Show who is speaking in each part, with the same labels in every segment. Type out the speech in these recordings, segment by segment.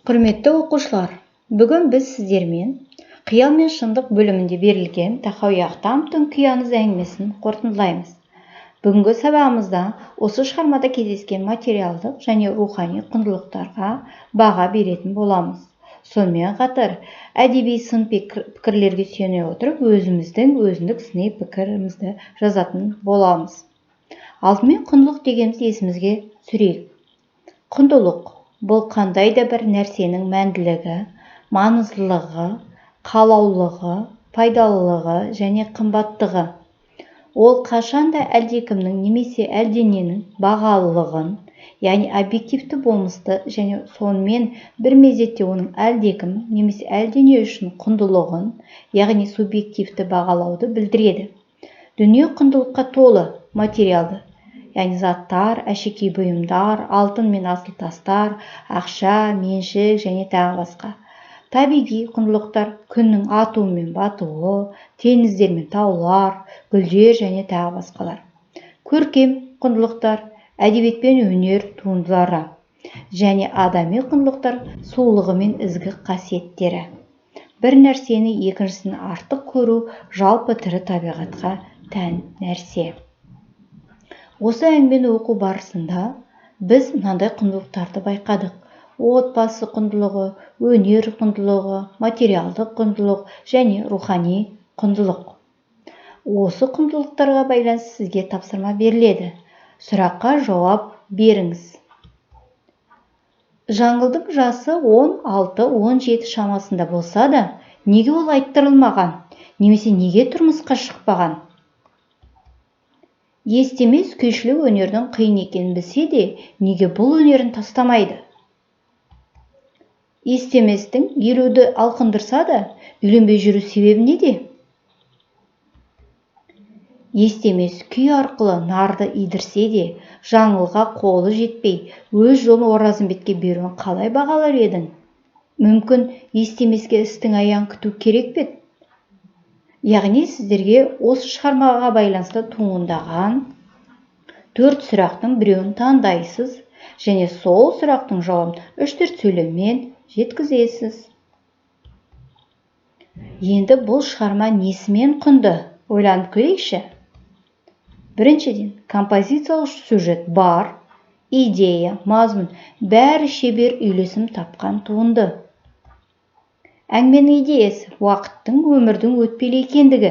Speaker 1: Құрметті оқушылар, бүгін біз сіздермен қиял мен шындық бөлімінде берілген Тахауи Ахтановтың Күй аңыз әңгімесін қорытындылаймыз. Бүгінгі сабағымызда осы шығармада кездескен материалдық және рухани құндылықтарға баға беретін боламыз. Сонымен қатар, әдеби сын пікірлерге сүйене отырып, өзіміздің өзіндік сыни пікірімізді жазатын боламыз. Алдымен құндылық дегенді есімізге түсірейік. Құндылық бұл қандай да бір нәрсенің мәнділігі, маңыздылығы, қалаулығы, пайдалылығы және қымбаттығы. Ол қашанда әлдекімнің немесе әлдененің бағалылығын, яғни объективті болмысты және сонымен бір мезетте оның әлдекім немесе әлдене үшін құндылығын, яғни субъективті бағалауды білдіреді. Дүние құндылыққа толы материалды, яғни заттар, әшекей бұйымдар, алтын мен асыл тастар, ақша, меншік және тағы басқа. Табиғи құндылықтар күннің атуы мен батуы, теңіздер мен таулар, гүлдер және тағы басқалар. Көркем құндылықтар әдебиет пен өнер туындылары және адами құндылықтар сұлулығы мен ізгі қасиеттері. Бір нәрсені екіншісін артық көру жалпы тірі табиғатқа тән нәрсе. Осы әңгімені оқу барысында біз мынандай құндылықтарды байқадық. Отбасы құндылығы, өнер құндылығы, материалдық құндылық және рухани құндылық. Осы құндылықтарға байланысты сізге тапсырма беріледі. Сұраққа жауап беріңіз. Жаңылдың жасы 16-17 шамасында болса да, неге ол айттырылмаған, немесе неге тұрмысқа шықпаған? Естемес күйшілік өнердің қиын екенін білсе де, неге бұл өнерін тастамайды? Естеместің елуді алқындырса да, үйленбей жүру себебі неде? Естемес күй арқылы нарды идірсе де, жаңылға қолы жетпей, өз жолын Оразымбетке беруін қалай бағалар едің? Мүмкін естемеске істің аяғын күту керек пе? Яғни сіздерге осы шығармаға байланысты туындаған 4 сұрақтың біреуін таңдайсыз және сол сұрақтың жауабын 3-4 сөйлеммен жеткізесіз. Енді бұл шығарма несімен құнды? Ойланып көрейікші. Біріншіден, композициялық сюжет бар, идея, мазмұн, бәрі шебер үйлесім тапқан туынды. Әңгіменің идеясы уақыттың, өмірдің өтпелі екендігі.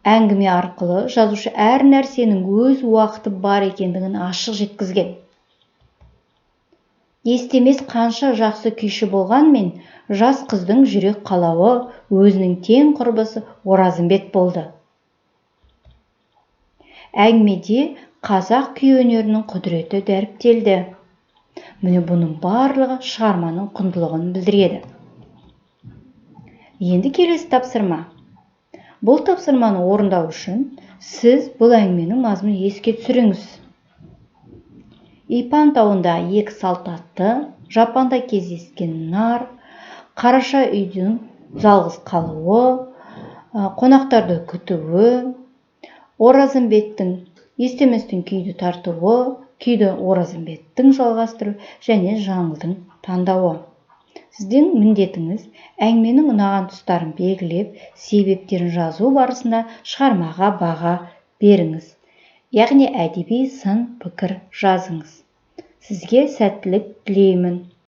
Speaker 1: Әңгіме арқылы жазушы әр нәрсенің өз уақыты бар екендігін ашық жеткізген. Естемес қанша жақсы күйші болғанмен, жас қыздың жүрек қалауы өзінің тең құрбысы Оразымбет болды. Әңгімеде қазақ күй өнерінің құдіреті дәріптелді. Міне бұның барлығы шығарманың құндылығын білдіреді. Енді келесі тапсырма. Бұл тапсырманы орындау үшін сіз бұл әңгіменің мазмұнын еске түсіріңіз. Ипан тауында 2 салт атты, Жапанда кездескен нар, Қараша үйдің жалғыз қалуы, қонақтарды күтуі, Оразымбеттің естеместің күйді тартуы, күйді Оразымбеттің жалғастыру және жаңылдың таңдауы. Сіздің міндетіңіз әңгіменің ұнаған тұстарын белгілеп, себептерін жазу барысында шығармаға баға беріңіз. Яғни әдеби сын пікір жазыңыз. Сізге сәттілік тілеймін.